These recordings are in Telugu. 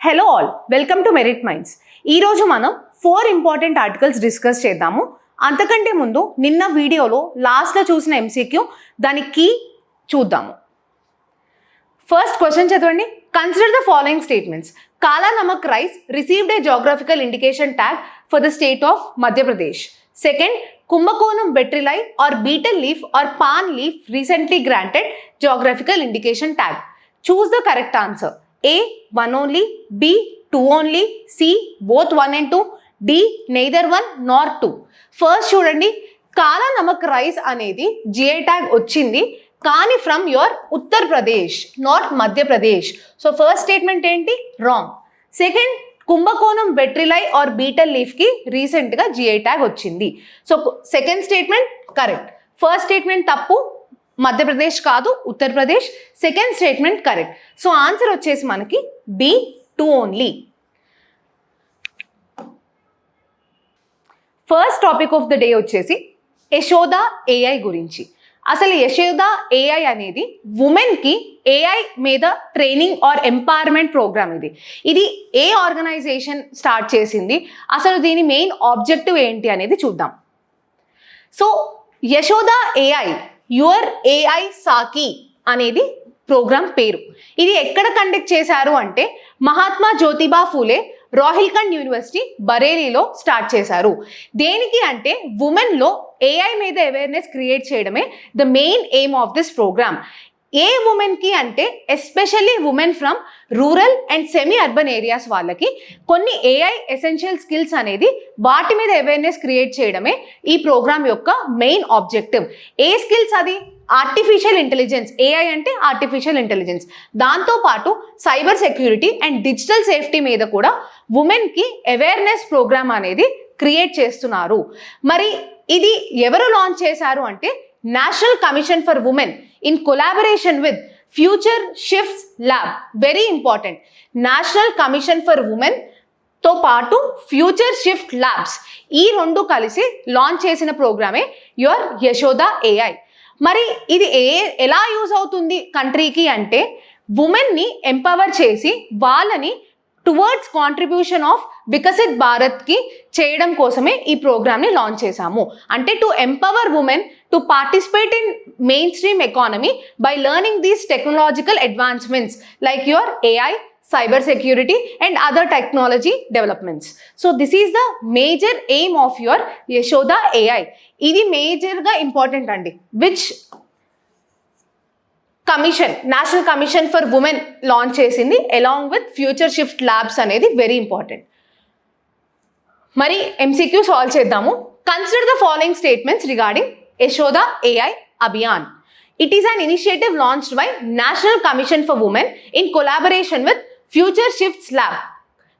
Hello all, welcome to merit minds. ఈరోజు మనం 4 ఇంపార్టెంట్ ఆర్టికల్స్ డిస్కస్ చేద్దాము. అంతకంటే ముందు నిన్న వీడియోలో లాస్ట్లో చూసిన ఎంసీక్యూ దాని కీ చూద్దాము. ఫస్ట్ క్వశ్చన్ చదవండి. Consider the following statements. Kala Namak rice received a geographical indication tag for the state of Madhya Pradesh. Second, Kumbakonam Vettrilai or betel leaf or paan leaf recently granted geographical indication tag. Choose the correct answer. A, 1 only, B, 2 only, C, both 1 and 2, D, neither 1 nor 2. First చూడండి, కాలా నమక్ రైస్ అనేది జిఐ ట్యాగ్ వచ్చింది కానీ from your Uttar Pradesh, not Madhya Pradesh. So first statement ఏంటి? Wrong. Second, Kumbakonam Vettrilai or betel లీఫ్కి రీసెంట్గా జిఐ ట్యాగ్ వచ్చింది. So second statement correct. First statement తప్పు, మధ్యప్రదేశ్ కాదు, Uttar Pradesh. Second statement correct. So answer వచ్చేసి మనకి B, 2 only. First topic of the day వచ్చేసి యశోద ఏఐ గురించి. అసలు యశోద ఏఐ అనేది ఉమెన్కి ఏఐ మీద ట్రైనింగ్ ఆర్ ఎంపవర్మెంట్ ప్రోగ్రామ్. ఇది ఏ ఆర్గనైజేషన్ స్టార్ట్ చేసింది, అసలు దీని మెయిన్ ఆబ్జెక్టివ్ ఏంటి అనేది చూద్దాం. So Yashoda AI, your AI సాకి అనేది ప్రోగ్రామ్ పేరు. ఇది ఎక్కడ కండక్ట్ చేశారు అంటే మహాత్మా జ్యోతిబా ఫూలే రోహిల్ఖండ్ యూనివర్సిటీ బరేలీలో స్టార్ట్ చేశారు. దేనికి అంటే ఉమెన్లో ఏఐ మీద అవేర్నెస్ క్రియేట్ చేయడమే the main aim of this program. ఏ ఉమెన్కి అంటే especially women from rural and semi urban areas వాళ్ళకి కొన్ని ఏఐ ఎసెన్షియల్ స్కిల్స్ అనేది వాటి మీద అవేర్నెస్ క్రియేట్ చేయడమే ఈ ప్రోగ్రామ్ యొక్క మెయిన్ ఆబ్జెక్టివ్. ఏ స్కిల్స్ అది? Artificial intelligence. ఏఐ అంటే ఆర్టిఫిషియల్ ఇంటెలిజెన్స్. దాంతోపాటు cyber security and digital safety మీద కూడా ఉమెన్కి అవేర్నెస్ ప్రోగ్రామ్ అనేది క్రియేట్ చేస్తున్నారు. మరి ఇది ఎవరు లాంచ్ చేశారు అంటే national commission for women in collaboration with future shifts lab. Very important. National commission for women తో పాటు ఫ్యూచర్ షిఫ్ట్ ల్యాబ్స్, ఈ రెండు కలిసి లాంచ్ చేసిన ప్రోగ్రామే యువర్ యశోద ఏఐ. మరి ఇది ఎలా యూజ్ అవుతుంది కంట్రీకి అంటే ఉమెన్ని ఎంపవర్ చేసి వాళ్ళని టువర్డ్స్ కాంట్రిబ్యూషన్ ఆఫ్ వికసిత్ భారత్కి చేయడం కోసమే ఈ ప్రోగ్రామ్ని లాంచ్ చేశాము. అంటే to empower women to participate in main stream economy by learning these technological advancements like your AI, cyber security and other technology developments. So this is the major aim of your Yashoda AI. ఇది మేజర్ గా ఇంపార్టెంట్ అండి. Which commission? National commission for women launch చేసింది along with future shift labs అనేది వెరీ ఇంపార్టెంట్. మరి ఎంసీక్యూ సాల్వ్ చేద్దాము. Consider the following statements regarding Yashoda AI Abhiyan. It is an initiative launched by National Commission for Women in collaboration with Future Shifts Lab.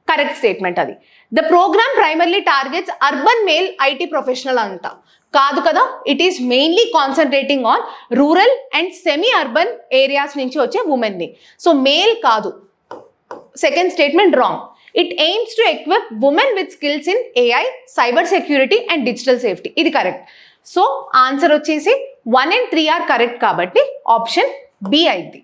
Correct statement అది. The program primarily targets urban male IT professional anta. కాదు కదా, it is mainly concentrating on rural and semi urban areas నుంచి వచ్చే ఉమెన్ని. సో మేల్ కాదు. Second statement wrong. It AIIMS to equip women with skills in AI, cyber security and digital safety. ఇది కరెక్ట్. సో ఆన్సర్ వచ్చేసి 1 and 3 ఆర్ కరెక్ట్ కాబట్టి ఆప్షన్ బి అయింది.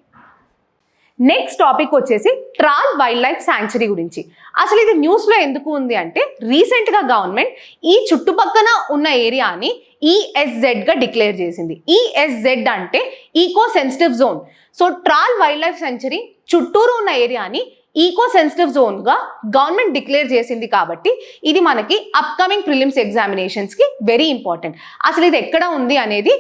నెక్స్ట్ టాపిక్ వచ్చేసి ట్రాల్ వైల్డ్ లైఫ్ శాంక్చురీ గురించి. అసలు ఇది న్యూస్లో ఎందుకు ఉంది అంటే రీసెంట్గా గవర్నమెంట్ ఈ చుట్టుపక్కల ఉన్న ఏరియాని ఈఎస్జెడ్గా డిక్లేర్ చేసింది. ఈఎస్జెడ్ అంటే eco sensitive zone. So Tral wildlife sanctuary చుట్టూరు ఉన్న ఏరియాని ఈకో సెన్సిటివ్ జోన్గా గవర్నమెంట్ డిక్లేర్ చేసింది కాబట్టి ఇది మనకి అప్కమింగ్ ప్రిలిమ్స్ ఎగ్జామినేషన్స్కి వెరీ ఇంపార్టెంట్. అసలు ఇది ఎక్కడ ఉంది అనేది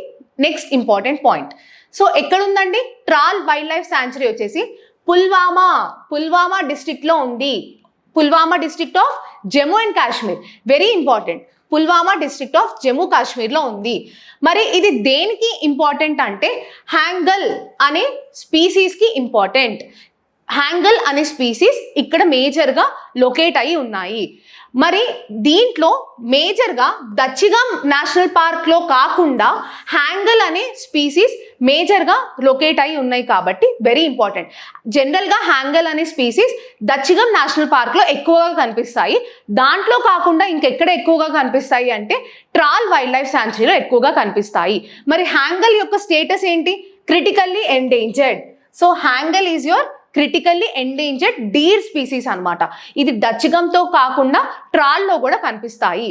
నెక్స్ట్ ఇంపార్టెంట్ పాయింట్. సో ఎక్కడ ఉందండి? ట్రాల్ వైల్డ్ లైఫ్ శాంక్చురీ వచ్చేసి పుల్వామా డిస్ట్రిక్ట్లో ఉంది. Pulwama district of Jammu and Kashmir. Very important. Pulwama district of Jammu కాశ్మీర్లో ఉంది. మరి ఇది దేనికి ఇంపార్టెంట్ అంటే హ్యాంగల్ అనే స్పీసీస్కి ఇంపార్టెంట్. హ్యాంగల్ అనే స్పీసీస్ ఇక్కడ మేజర్గా లొకేట్ అయి ఉన్నాయి. మరి దీంట్లో మేజర్గా దచ్చిగం నేషనల్ పార్క్లో కాకుండా హ్యాంగల్ అనే స్పీసీస్ మేజర్గా లొకేట్ అయి ఉన్నాయి కాబట్టి వెరీ ఇంపార్టెంట్. జనరల్గా హ్యాంగల్ అనే స్పీసీస్ దచ్చిగం నేషనల్ పార్క్లో ఎక్కువగా కనిపిస్తాయి. దాంట్లో కాకుండా ఇంకెక్కడ ఎక్కువగా కనిపిస్తాయి అంటే ట్రాల్ వైల్డ్ లైఫ్ శాంక్చురీలో ఎక్కువగా కనిపిస్తాయి. మరి హ్యాంగల్ యొక్క స్టేటస్ ఏంటి? Critically endangered. So Hangul is your critically endangered deer species అన్నమాట. ఇది డచ్ గమ్తో కాకుండా ట్రాల్లో కూడా కనిపిస్తాయి.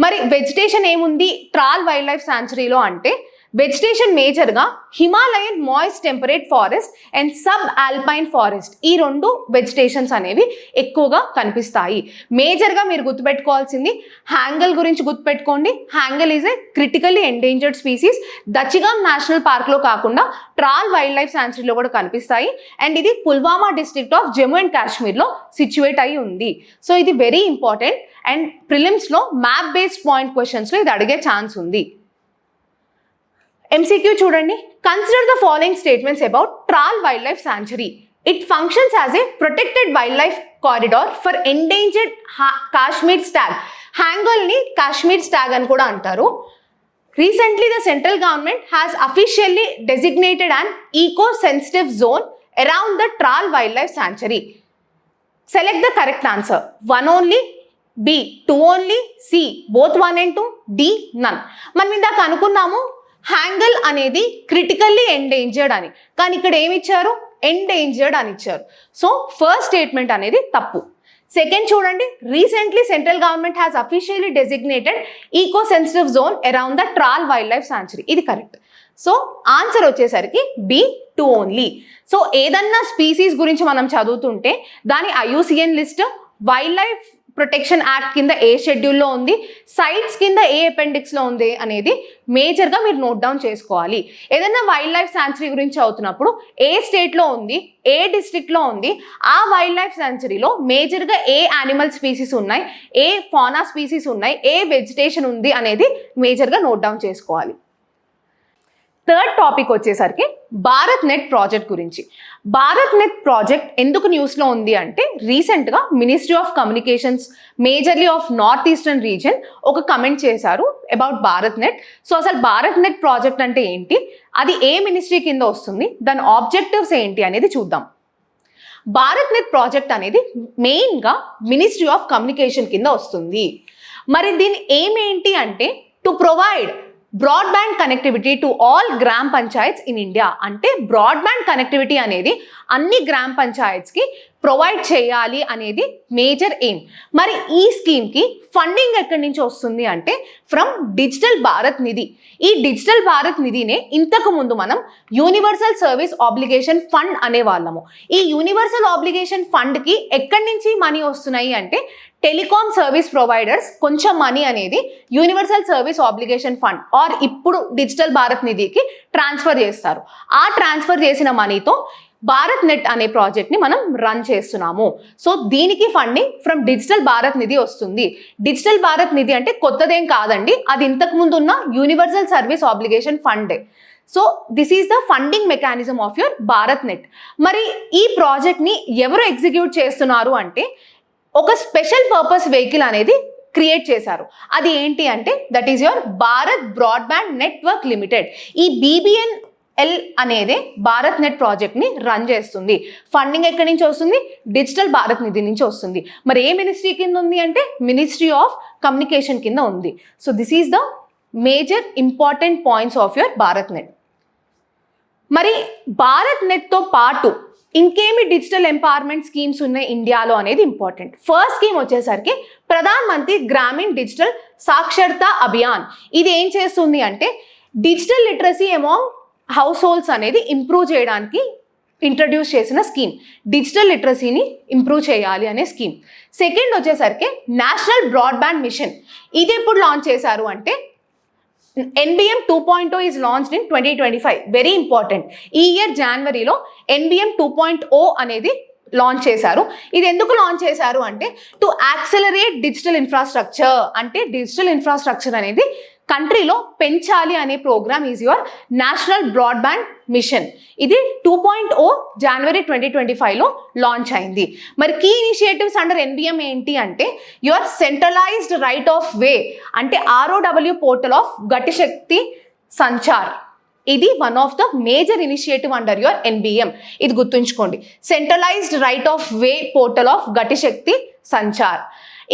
మరి వెజిటేషన్ ఏముంది ట్రాల్ వైల్డ్ లైఫ్ శాంచురీలో అంటే వెజిటేషన్ మేజర్గా Himalayan moist temperate forest and sub alpine forest, ఈ రెండు వెజిటేషన్స్ అనేవి ఎక్కువగా కనిపిస్తాయి. మేజర్గా మీరు గుర్తుపెట్టుకోవాల్సింది హ్యాంగల్ గురించి గుర్తుపెట్టుకోండి. Hangul is a critically endangered species. Dachigam national పార్క్లో కాకుండా ట్రాల్ వైల్డ్ లైఫ్ శాంచురీలో కూడా కనిపిస్తాయి. అండ్ ఇది Pulwama district of Jammu and కాశ్మీర్లో సిచ్యువేట్ అయి ఉంది. సో ఇది వెరీ ఇంపార్టెంట్ అండ్ ప్రిలిమ్స్లో మ్యాప్ బేస్డ్ పాయింట్ క్వశ్చన్స్లో ఇది అడిగే ఛాన్స్ ఉంది. MCQ చూడండి. Consider the following statements about Tral wildlife sanctuary. It functions as a protected wildlife corridor for endangered Kashmir stag. హ్యాంగల్ని కాశ్మీర్ స్టాగ్ అని కూడా అంటారు. Recently the central government has officially designated an eco sensitive zone around the Tral wildlife sanctuary. Select the correct answer. 1 only, B 2 only, C both 1 and 2, D none. మనం ఇందాక అనుకున్నాము హ్యాంగల్ అనేది క్రిటికల్లీ ఎండేంజర్డ్ అని, కానీ ఇక్కడ ఏమి ఇచ్చారు ఎండేంజర్డ్ అని ఇచ్చారు. సో ఫస్ట్ స్టేట్మెంట్ అనేది తప్పు. సెకండ్ చూడండి, recently central government has officially designated eco sensitive zone around the Tral wildlife sanctuary, ఇది కరెక్ట్. సో ఆన్సర్ వచ్చేసరికి B 2 ఓన్లీ. సో ఏదన్నా స్పీసీస్ గురించి మనం చదువుతుంటే దాని IUCN list wildlife protection act కింద ఏ షెడ్యూల్లో ఉంది, సైట్స్ కింద ఏ అపెండిక్స్లో ఉంది అనేది మేజర్గా మీరు నోట్ డౌన్ చేసుకోవాలి. ఏదైనా వైల్డ్ లైఫ్ శాంచురీ గురించి అవుతున్నప్పుడు ఏ స్టేట్లో ఉంది, ఏ డిస్ట్రిక్ట్లో ఉంది, ఆ వైల్డ్ లైఫ్ శాంచురీలో మేజర్గా ఏ యానిమల్ స్పీసీస్ ఉన్నాయి, ఏ ఫానా స్పీసీస్ ఉన్నాయి, ఏ వెజిటేషన్ ఉంది అనేది మేజర్గా నోట్ డౌన్ చేసుకోవాలి. థర్డ్ టాపిక్ వచ్చేసరికి భారత్ నెట్ ప్రాజెక్ట్ గురించి. భారత్ నెట్ ప్రాజెక్ట్ ఎందుకు న్యూస్లో ఉంది అంటే రీసెంట్గా ministry of communications majorly of north eastern region ఒక కమెంట్ చేశారు అబౌట్ భారత్ నెట్. సో అసలు భారత్ నెట్ ప్రాజెక్ట్ అంటే ఏంటి, అది ఏ మినిస్ట్రీ కింద వస్తుంది, దాని ఆబ్జెక్టివ్స్ ఏంటి అనేది చూద్దాం. భారత్ నెట్ ప్రాజెక్ట్ అనేది మెయిన్గా మినిస్ట్రీ ఆఫ్ కమ్యూనికేషన్ కింద వస్తుంది. మరి దీని ఏమేంటి అంటే to provide broadband connectivity to all గ్రామ పంచాయత్స్ ఇన్ ఇండియా. అంటే బ్రాడ్బ్యాండ్ కనెక్టివిటీ అనేది అన్ని గ్రామ పంచాయత్స్కి ప్రొవైడ్ చేయాలి అనేది మేజర్ ఎయిమ్. మరి ఈ స్కీమ్కి ఫండింగ్ ఎక్కడి నుంచి వస్తుంది అంటే ఫ్రమ్ డిజిటల్ భారత్ నిధి. ఈ డిజిటల్ భారత్ నిధినే ఇంతకు ముందు మనం యూనివర్సల్ సర్వీస్ ఆబ్లిగేషన్ ఫండ్ అనేవాళ్ళము. ఈ యూనివర్సల్ ఆబ్లిగేషన్ ఫండ్కి ఎక్కడి నుంచి మనీ వస్తున్నాయి అంటే టెలికాం సర్వీస్ ప్రొవైడర్స్ కొంచెం మనీ అనేది universal service obligation fund are ఇప్పుడు డిజిటల్ భారత్ నిధికి ట్రాన్స్ఫర్ చేస్తారు. ఆ ట్రాన్స్ఫర్ చేసిన మనీతో భారత్ నెట్ అనే ప్రాజెక్ట్ని మనం రన్ చేస్తున్నాము. సో దీనికి ఫండింగ్ ఫ్రమ్ డిజిటల్ భారత్ నిధి వస్తుంది. డిజిటల్ భారత్ నిధి అంటే కొత్తదేం కాదండి, అది ఇంతకు ముందు ఉన్న universal service obligation funday. So this is the funding mechanism of your Bharat net. మరి ఈ ప్రాజెక్ట్ని ఎవరు ఎగ్జిక్యూట్ చేస్తున్నారు అంటే ఒక స్పెషల్ పర్పస్ వెహికల్ అనేది క్రియేట్ చేశారు. అది ఏంటి అంటే that is your Bharat broadband network limited. ఈ BBNL అనేది భారత్ నెట్ ప్రాజెక్ట్ని రన్ చేస్తుంది. ఫండింగ్ ఎక్కడి నుంచి వస్తుంది, డిజిటల్ భారత్ నిధి నుంచి వస్తుంది. మరి ఏ మినిస్ట్రీ కింద ఉంది అంటే మినిస్ట్రీ ఆఫ్ కమ్యూనికేషన్ కింద ఉంది. So this is the major important points of your Bharat net. మరి భారత్ నెట్తో పాటు ఇంకేమి డిజిటల్ ఎంపవర్మెంట్ స్కీమ్స్ ఉన్నాయి ఇండియాలో అనేది ఇంపార్టెంట్. ఫస్ట్ స్కీమ్ వచ్చేసరికి ప్రధాన్ మంత్రి గ్రామీణ్ డిజిటల్ సాక్షరతా అభియాన్. ఇది ఏం చేస్తుంది అంటే digital literacy among house holds అనేది ఇంప్రూవ్ చేయడానికి ఇంట్రడ్యూస్ చేసిన స్కీమ్. డిజిటల్ లిటరసీని ఇంప్రూవ్ చేయాలి అనే స్కీమ్. సెకండ్ వచ్చేసరికి నేషనల్ బ్రాడ్బ్యాండ్ మిషన్. ఇది ఎప్పుడు లాంచ్ చేశారు అంటే NBM 2.0 is launched in 2025. Very important. ఈ ఇయర్ జనవరిలో NBM 2.0 అనేది లాంచ్ చేశారు. ఇది ఎందుకు లాంచ్ చేశారు అంటే టు యాక్సెలరేట్ డిజిటల్ ఇన్ఫ్రాస్ట్రక్చర్. అంటే డిజిటల్ ఇన్ఫ్రాస్ట్రక్చర్ అనేది కంట్రీలో పెంచాలి అనే program is your national broadband mission. ఇది 2.0 జనవరి 2025లో లాంచ్ అయింది. మరి కీ ఇనిషియేటివ్స్ అండర్ NBM ఏంటి అంటే your centralized right of way అంటే ROW portal of GatiShakti Sanchar. ఇది one of the major initiative under your NBM. ఇది గుర్తుంచుకోండి, centralized right of way portal of GatiShakti Sanchar.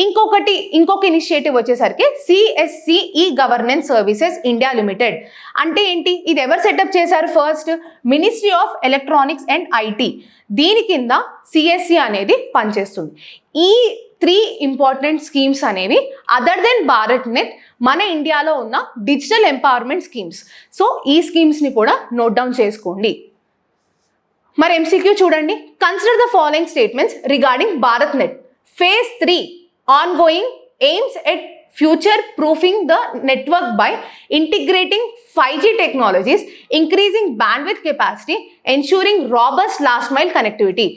ఇంకొక ఇనిషియేటివ్ వచ్చేసరికి CSC governance services India limited. అంటే ఏంటి? ఇది ఎవరు సెటప్ చేశారు? First ministry of electronics and IT. దీని కింద CSC అనేది పనిచేస్తుంది. ఈ 3 ఇంపార్టెంట్ స్కీమ్స్ అనేవి అదర్ దెన్ భారత్ నెట్ మన ఇండియాలో ఉన్న డిజిటల్ ఎంపవర్మెంట్ స్కీమ్స్. సో ఈ స్కీమ్స్ని కూడా నోట్ డౌన్ చేసుకోండి. మరి MCQ చూడండి. Consider the following statements regarding Bharat net. Phase 3 ongoing aims at future proofing the network by integrating 5G technologies, increasing bandwidth capacity, ensuring robust last mile connectivity.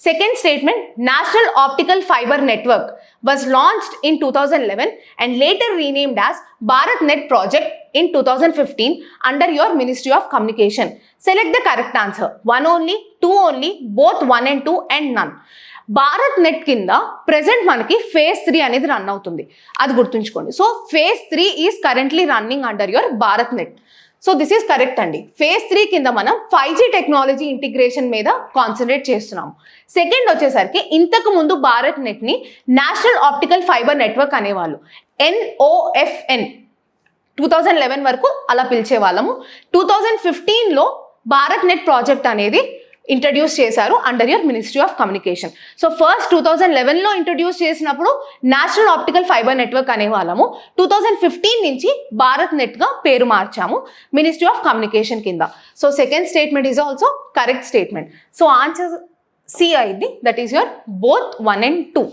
Second statement, National Optical Fiber Network was launched in 2011 and later renamed as BharatNet Project in 2015 under your Ministry of Communication. Select the correct answer. 1 only, 2 only, both 1 and 2 and none. Bharat net కింద ప్రెసెంట్ మనకి Phase 3 అనేది రన్ అవుతుంది, అది గుర్తుంచుకోండి. So Phase 3 is currently running under your Bharat net. So this is correct అండి. Phase 3 కింద మనం 5G టెక్నాలజీ ఇంటిగ్రేషన్ మీద కాన్సన్ట్రేట్ చేస్తున్నాము. సెకండ్ వచ్చేసరికి ఇంతకు ముందు భారత్ నెట్ని నేషనల్ ఆప్టికల్ ఫైబర్ నెట్వర్క్ అనేవాళ్ళు, NOFN. 2011 వరకు అలా పిలిచే వాళ్ళము. 2015లో భారత్ నెట్ ప్రాజెక్ట్ అనేది ఇంట్రడ్యూస్ చేశారు under your ministry of communication. So first 2011లో introduce చేసినప్పుడు నేషనల్ ఆప్టికల్ ఫైబర్ నెట్వర్క్ అనేవాళ్ళము. 2015 నుంచి భారత్ నెట్గా పేరు మార్చాము మినిస్ట్రీ ఆఫ్ కమ్యూనికేషన్ కింద. So second statement is also correct statement. So answer C అయింది, that is your both 1 and 2.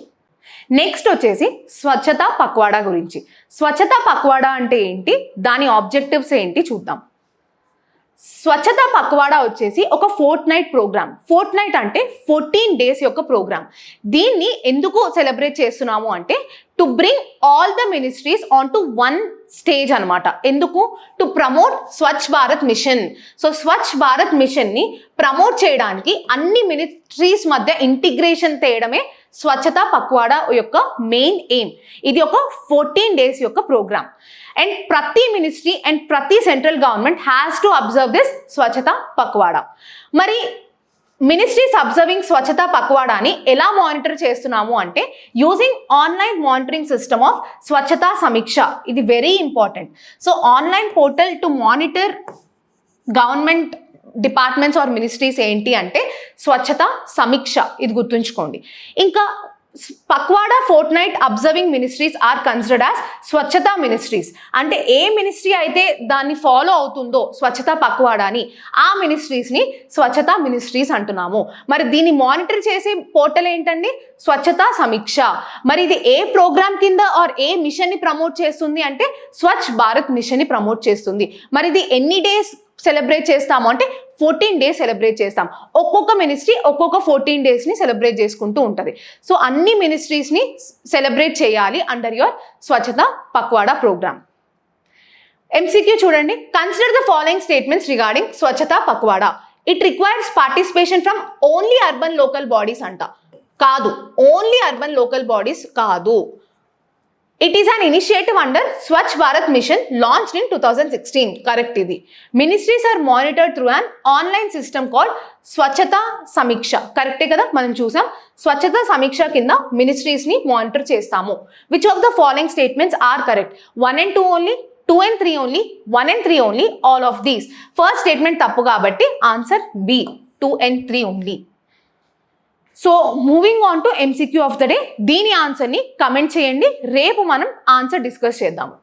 Next వచ్చేసి స్వచ్ఛతా పక్వాడా గురించి. స్వచ్ఛతా పక్వాడా అంటే ఏంటి, దాని ఆబ్జెక్టివ్స్ ఏంటి చూద్దాం. స్వచ్ఛతా పక్వాడా వచ్చేసి ఒక ఫోర్ట్నైట్ ప్రోగ్రామ్. ఫోర్ట్నైట్ అంటే 14 days యొక్క ప్రోగ్రామ్. దీన్ని ఎందుకు సెలబ్రేట్ చేస్తున్నాము అంటే to bring all the ministries on to 1 stage అనమాట. ఎందుకు? To promote Swachh Bharat mission. సో స్వచ్ఛ భారత్ మిషన్ని ప్రమోట్ చేయడానికి అన్ని మినిస్ట్రీస్ మధ్య ఇంటిగ్రేషన్ తేయడమే స్వచ్ఛతా పక్వాడా యొక్క మెయిన్ ఎయిమ్. ఇది ఒక 14 days యొక్క ప్రోగ్రామ్. అండ్ ప్రతి మినిస్ట్రీ అండ్ ప్రతి central government has to observe this Swachhata Pakhwada. మరి మినిస్ట్రీస్ అబ్జర్వింగ్ స్వచ్ఛతా పక్వాడాని ఎలా మానిటర్ చేస్తున్నాము అంటే using online monitoring system of Swachhata Sameeksha. ఇది very important. So online portal to monitor government departments or ministries ఏంటి అంటే స్వచ్ఛతా సమీక్ష, ఇది గుర్తుంచుకోండి. ఇంకా Pakhwada fortnight observing ministries are considered as Swachhata ministries. అంటే ఏ మినిస్ట్రీ అయితే దాన్ని ఫాలో అవుతుందో స్వచ్ఛతా పక్వాడాని, ఆ మినిస్ట్రీస్ని స్వచ్ఛతా మినిస్ట్రీస్ అంటున్నాము. మరి దీన్ని మానిటర్ చేసే పోర్టల్ ఏంటండి? స్వచ్ఛతా సమీక్ష. మరి ఇది ఏ ప్రోగ్రామ్ కింద ఆర్ ఏ మిషన్ని ప్రమోట్ చేస్తుంది అంటే స్వచ్ఛ భారత్ మిషన్ని ప్రమోట్ చేస్తుంది. మరి ఇది ఎన్ని డేస్ సెలబ్రేట్ చేస్తాము అంటే 14 days సెలబ్రేట్ చేస్తాం. ఒక్కొక్క మినిస్ట్రీ ఒక్కొక్క 14 daysని సెలబ్రేట్ చేసుకుంటూ ఉంటుంది. సో అన్ని మినిస్ట్రీస్ని సెలబ్రేట్ చేయాలి under your Swachhata Pakhwada program. MCQ చూడండి. Consider the following statements regarding Swachhata Pakhwada. It requires participation from only urban local bodies అంట. కాదు, ఓన్లీ అర్బన్ లోకల్ బాడీస్ కాదు. It is an initiative under Swachh Bharat Mission launched in 2016. Correct ఇది. Ministries are monitored through an online system called Swachhata Samiksha. కరెక్టే కదా, మనం చూసాం. స్వచ్ఛత సమీక్ష కింద మినిస్ట్రీస్ని మానిటర్ చేస్తాము. Which of the following statements are correct? 1 and 2 only, 2 and 3 only, 1 and 3 only, all of these. First statement తప్పు కాబట్టి answer B, 2 and 3 only. So moving on to MCQ of the day. దీని ఆన్సర్ని కమెంట్ చేయండి, రేపు మనం ఆన్సర్ డిస్కస్ చేద్దాము.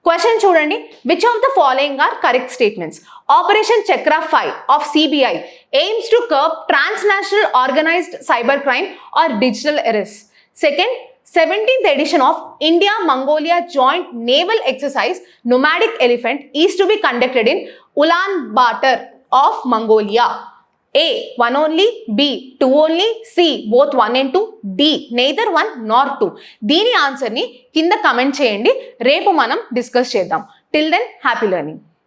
క్వశ్చన్ చూడండి. Which of the following are correct statements? Operation Chakra 5 of CBI aims to curb transnational organised cyber crime or digital arrest. Second, 17th edition of India-Mongolia Joint Naval Exercise Nomadic Elephant is to be conducted in Ulaanbaatar of Mongolia. A, 1 only, B, 2 only, C, both 1 and 2, D, neither 1 nor 2. దీని ఆన్సర్ని కింద కమెంట్ చేయండి, రేపు మనం డిస్కస్ చేద్దాం. Till then happy learning.